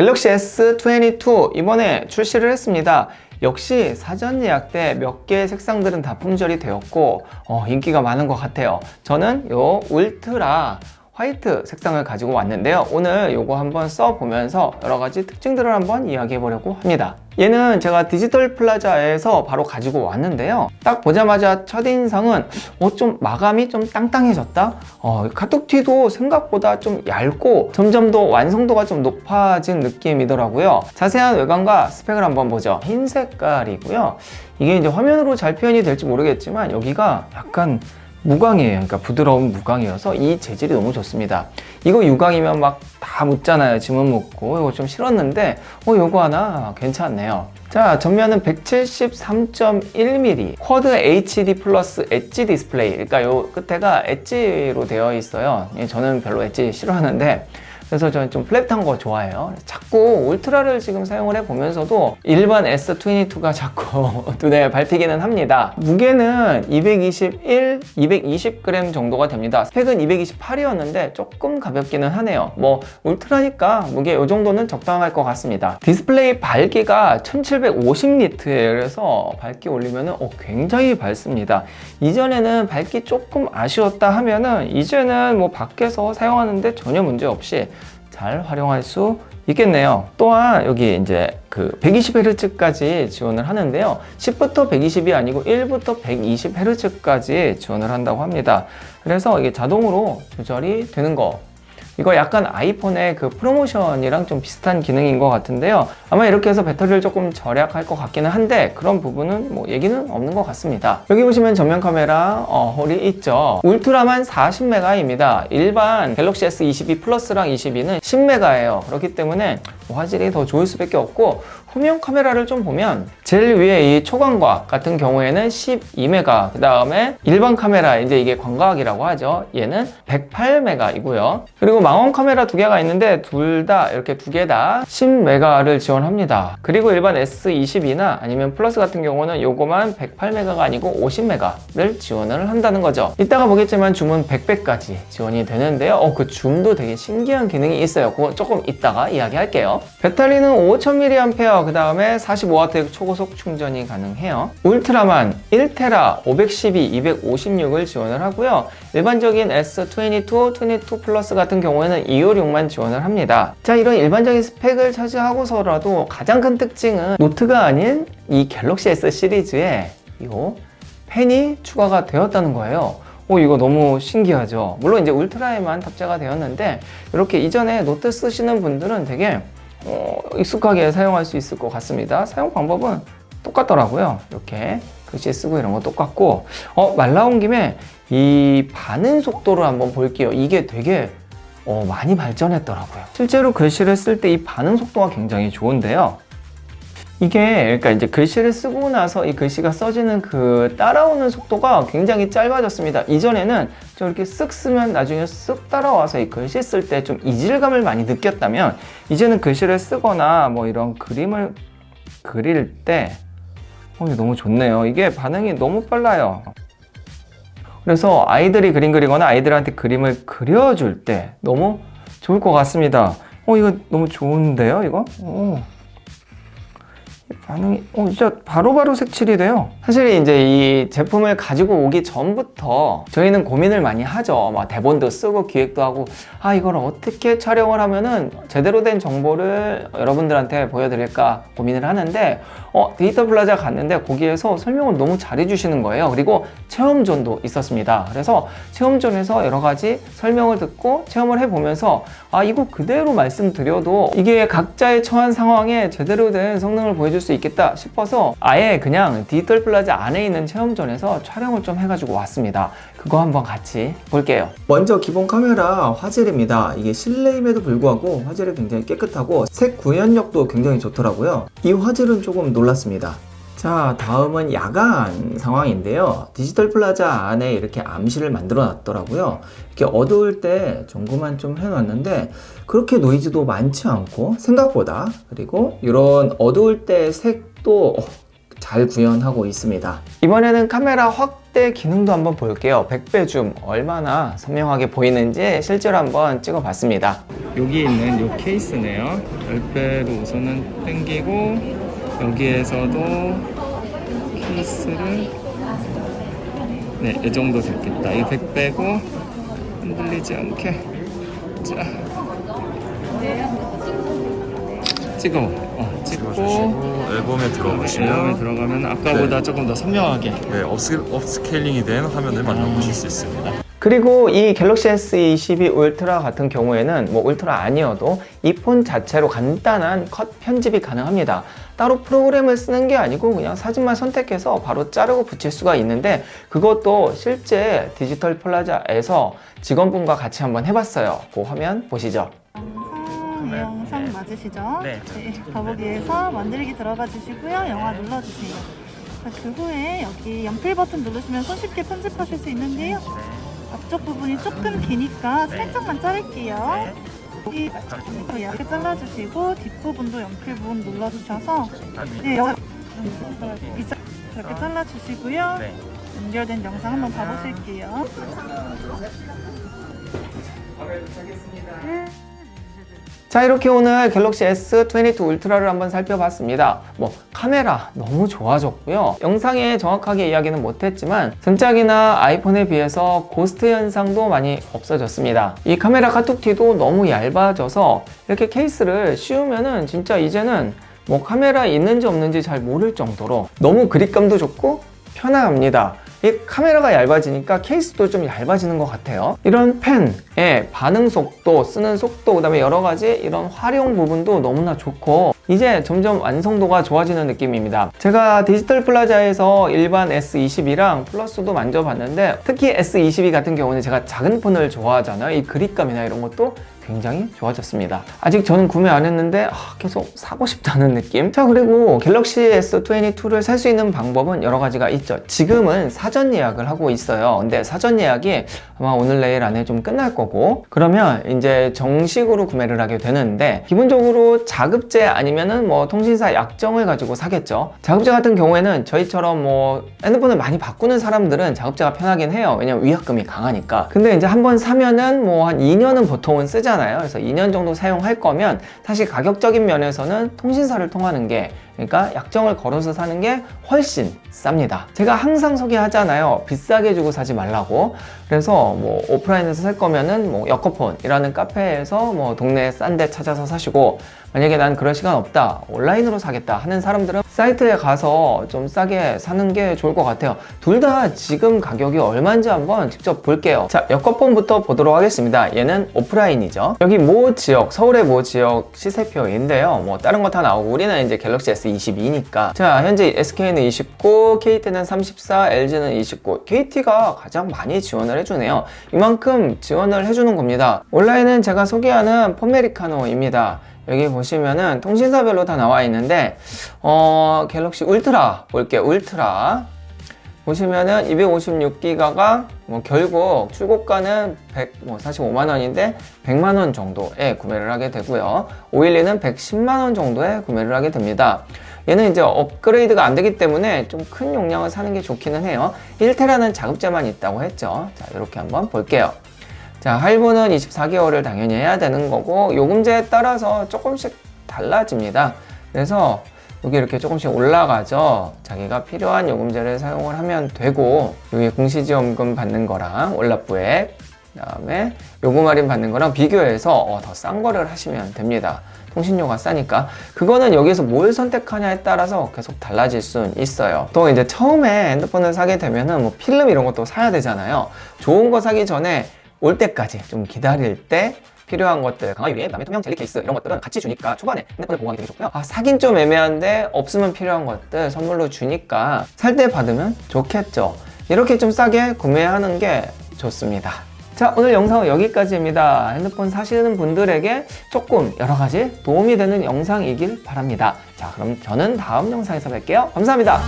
갤럭시 S22 이번에 출시를 했습니다. 역시 사전 예약 때 몇 개의 색상들은 다 품절이 되었고 인기가 많은 것 같아요. 저는 요 울트라 화이트 색상을 가지고 왔는데요. 오늘 요거 한번 써보면서 여러가지 특징들을 한번 이야기해 보려고 합니다. 얘는 제가 디지털 플라자에서 바로 가지고 왔는데요. 딱 보자마자 첫인상은 좀 마감이 좀 땅땅해졌다? 카톡티도 생각보다 좀 얇고 점점 더 완성도가 좀 높아진 느낌이더라고요. 자세한 외관과 스펙을 한번 보죠. 흰 색깔이고요. 이게 이제 화면으로 잘 표현이 될지 모르겠지만 여기가 약간 무광이에요. 그러니까 부드러운 무광이어서 이 재질이 너무 좋습니다. 이거 유광이면 막 다 묻잖아요. 지문 묻고. 이거 좀 싫었는데 요거 하나 괜찮네요. 자, 전면은 173.1mm 쿼드 HD 플러스 엣지 디스플레이. 그러니까 요 끝에가 엣지로 되어 있어요. 저는 별로 엣지 싫어하는데 그래서 저는 좀 플랫한 거 좋아해요. 자꾸 울트라를 지금 사용을 해보면서도 일반 S22가 자꾸 눈에 밟히기는 합니다. 무게는 220g 정도가 됩니다. 스펙은 228이었는데 조금 가볍기는 하네요. 뭐 울트라니까 무게 이 정도는 적당할 것 같습니다. 디스플레이 밝기가 1750니트예요. 그래서 밝기 올리면은 굉장히 밝습니다. 이전에는 밝기 조금 아쉬웠다 하면은 이제는 뭐 밖에서 사용하는데 전혀 문제 없이 잘 활용할 수 있겠네요. 또한 여기 이제 그 120Hz까지 지원을 하는데요. 10부터 120이 아니고 1부터 120Hz까지 지원을 한다고 합니다. 그래서 이게 자동으로 조절이 되는 거. 이거 약간 아이폰의 그 프로모션이랑 좀 비슷한 기능인 것 같은데요. 아마 이렇게 해서 배터리를 조금 절약할 것 같기는 한데 그런 부분은 뭐 얘기는 없는 것 같습니다. 여기 보시면 전면 카메라 홀이 있죠. 울트라만 40메가입니다. 일반 갤럭시 S22 플러스랑 22는 10메가예요. 그렇기 때문에 화질이 더 좋을 수밖에 없고 후면 카메라를 좀 보면 제일 위에 이 초광각 같은 경우에는 12메가, 그 다음에 일반 카메라, 이제 이게 광각이라고 하죠. 얘는 108메가이고요. 그리고 망원 카메라 두 개가 있는데 둘 다 이렇게 두 개 다 10메가를 지원합니다. 그리고 일반 S22나 아니면 플러스 같은 경우는 요거만 108메가가 아니고 50메가를 지원을 한다는 거죠. 이따가 보겠지만 줌은 100배까지 지원이 되는데요. 그 줌도 되게 신기한 기능이 있어요. 그거 조금 이따가 이야기할게요. 배터리는 5000mAh, 그 다음에 45W 초고속 충전이 가능해요. 울트라만 1테라 512, 256을 지원을 하고요. 일반적인 S22, 22 플러스 같은 경우에는 256만 지원을 합니다. 자, 이런 일반적인 스펙을 차지하고서라도 가장 큰 특징은 노트가 아닌 이 갤럭시 S 시리즈에 이거 펜이 추가가 되었다는 거예요. 이거 너무 신기하죠. 물론 이제 울트라에만 탑재가 되었는데 이렇게 이전에 노트 쓰시는 분들은 되게 익숙하게 사용할 수 있을 것 같습니다. 사용 방법은 똑같더라고요. 이렇게 글씨 쓰고 이런 거 똑같고 말 나온 김에 이 반응 속도를 한번 볼게요. 이게 되게 많이 발전했더라고요. 실제로 글씨를 쓸 때 이 반응 속도가 굉장히 좋은데요. 이게 그러니까 이제 글씨를 쓰고 나서 이 글씨가 써지는 그 따라오는 속도가 굉장히 짧아졌습니다. 이전에는 좀 이렇게 쓱 쓰면 나중에 쓱 따라와서 이 글씨 쓸 때 좀 이질감을 많이 느꼈다면 이제는 글씨를 쓰거나 뭐 이런 그림을 그릴 때 이게 너무 좋네요. 이게 반응이 너무 빨라요. 그래서 아이들이 그림 그리거나 아이들한테 그림을 그려줄 때 너무 좋을 것 같습니다. 이거 너무 좋은데요, 이거? 반응이 진짜 바로바로 색칠이 돼요. 사실 이제 이 제품을 가지고 오기 전부터 저희는 고민을 많이 하죠. 막 대본도 쓰고 기획도 하고 이걸 어떻게 촬영을 하면은 제대로 된 정보를 여러분들한테 보여드릴까 고민을 하는데 디지털 플라자 갔는데 거기에서 설명을 너무 잘해 주시는 거예요. 그리고 체험존도 있었습니다. 그래서 체험존에서 여러 가지 설명을 듣고 체험을 해보면서 이거 그대로 말씀드려도 이게 각자의 처한 상황에 제대로 된 성능을 보여줄 수 있겠다 싶어서 아예 그냥 디지털 플라자 안에 있는 체험존에서 촬영을 좀 해가지고 왔습니다. 그거 한번 같이 볼게요. 먼저 기본 카메라 화질입니다. 이게 실내임에도 불구하고 화질이 굉장히 깨끗하고 색 구현력도 굉장히 좋더라고요. 이 화질은 조금 놀랐습니다. 자, 다음은 야간 상황인데요. 디지털 플라자 안에 이렇게 암시를 만들어 놨더라고요. 이렇게 어두울 때 점검만 좀 해놨는데 그렇게 노이즈도 많지 않고 생각보다, 그리고 이런 어두울 때 색도 잘 구현하고 있습니다. 이번에는 카메라 확대 기능도 한번 볼게요. 100배 줌 얼마나 선명하게 보이는지 실제로 한번 찍어봤습니다. 여기 있는 이 케이스네요. 10배로 우선은 당기고 여기에서도 케이스를 이 정도 됐겠다. 이 100배고 흔들리지 않게 자 찍고 앨범에 들어가시면 앨범에 들어가면 아까보다 조금 더 선명하게 업스케일링이 된 화면을 만나보실 수 있습니다. 그리고 이 갤럭시 S22 울트라 같은 경우에는 뭐 울트라 아니어도 이 폰 자체로 간단한 컷 편집이 가능합니다. 따로 프로그램을 쓰는 게 아니고 그냥 사진만 선택해서 바로 자르고 붙일 수가 있는데 그것도 실제 디지털 플라자에서 직원분과 같이 한번 해봤어요. 그 화면 보시죠. 영상 맞으시죠? 네. 더보기에서 만들기 들어가 주시고요. 영화 눌러주세요. 자, 그 후에 여기 연필 버튼 누르시면 손쉽게 편집하실 수 있는데요. 앞쪽 부분이 조금 기니까 살짝만 자를게요. 여기 얇게 잘라주시고 뒷부분도 연필 부분 눌러주셔서 이렇게 잘라주시고요. 연결된 영상 한번 봐보실게요. 자, 이렇게 오늘 갤럭시 S22 울트라를 한번 살펴봤습니다. 카메라 너무 좋아졌고요. 영상에 정확하게 이야기는 못했지만 등짝이나 아이폰에 비해서 고스트 현상도 많이 없어졌습니다. 이 카메라 카툭티도 너무 얇아져서 이렇게 케이스를 씌우면은 진짜 이제는 카메라 있는지 없는지 잘 모를 정도로 너무 그립감도 좋고 편안합니다. 이 카메라가 얇아지니까 케이스도 좀 얇아지는 것 같아요. 이런 펜의 반응 속도, 쓰는 속도, 그 다음에 여러 가지 이런 활용 부분도 너무나 좋고 이제 점점 완성도가 좋아지는 느낌입니다. 제가 디지털 플라자에서 일반 S22랑 플러스도 만져봤는데 특히 S22 같은 경우는 제가 작은 폰을 좋아하잖아요. 이 그립감이나 이런 것도 굉장히 좋아졌습니다. 아직 저는 구매 안 했는데 계속 사고 싶다는 느낌. 자, 그리고 갤럭시 S22를 살 수 있는 방법은 여러 가지가 있죠. 지금은 사전 예약을 하고 있어요. 근데 사전 예약이 아마 오늘 내일 안에 좀 끝날 거고 그러면 이제 정식으로 구매를 하게 되는데 기본적으로 자급제 아니면은 통신사 약정을 가지고 사겠죠. 자급제 같은 경우에는 저희처럼 핸드폰을 많이 바꾸는 사람들은 자급제가 편하긴 해요. 왜냐면 위약금이 강하니까. 근데 이제 한번 사면은 한 2년은 보통은 쓰잖아요. 그래서 2년 정도 사용할 거면 사실 가격적인 면에서는 통신사를 통하는 게 그러니까 약정을 걸어서 사는 게 훨씬 쌉니다. 제가 항상 소개하잖아요. 비싸게 주고 사지 말라고. 그래서 오프라인에서 살 거면은 여커폰이라는 카페에서 동네에 싼 데 찾아서 사시고 만약에 난 그럴 시간 없다 온라인으로 사겠다 하는 사람들은 사이트에 가서 좀 싸게 사는 게 좋을 것 같아요. 둘 다 지금 가격이 얼마인지 한번 직접 볼게요. 자, 여커폰부터 보도록 하겠습니다. 얘는 오프라인이죠. 여기 모 지역, 서울의 모 지역 시세표인데요. 다른 거 다 나오고 우리는 이제 갤럭시 S22니까 자, 현재 SK는 29, KT는 34, LG는 29. KT가 가장 많이 지원을 해주네요. 이만큼 지원을 해주는 겁니다. 온라인은 제가 소개하는 폰메리카노입니다. 여기 보시면은 통신사별로 다 나와 있는데 갤럭시 울트라 볼게요. 울트라 보시면은 256기가가 결국 출고가는 145만원인데 100만원 정도에 구매를 하게 되고요. 512는 110만원 정도에 구매를 하게 됩니다. 얘는 이제 업그레이드가 안 되기 때문에 좀 큰 용량을 사는 게 좋기는 해요. 1테라는 자급제만 있다고 했죠. 자, 이렇게 한번 볼게요. 자, 할부는 24개월을 당연히 해야 되는 거고 요금제에 따라서 조금씩 달라집니다. 그래서 여기 이렇게 조금씩 올라가죠. 자기가 필요한 요금제를 사용을 하면 되고 여기 공시지원금 받는 거랑 월납부액 그다음에 요금 할인 받는 거랑 비교해서 더 싼 거를 하시면 됩니다. 통신료가 싸니까 그거는 여기서 뭘 선택하냐에 따라서 계속 달라질 수는 있어요. 또 이제 처음에 핸드폰을 사게 되면은 필름 이런 것도 사야 되잖아요. 좋은 거 사기 전에 올 때까지 좀 기다릴 때 필요한 것들 강화 유리, 그다음에 투명 젤리 케이스 이런 것들은 같이 주니까 초반에 핸드폰을 보호하기 되게 좋고요. 사긴 좀 애매한데 없으면 필요한 것들 선물로 주니까 살 때 받으면 좋겠죠. 이렇게 좀 싸게 구매하는 게 좋습니다. 자, 오늘 영상은 여기까지입니다. 핸드폰 사시는 분들에게 조금 여러 가지 도움이 되는 영상이길 바랍니다. 자, 그럼 저는 다음 영상에서 뵐게요. 감사합니다.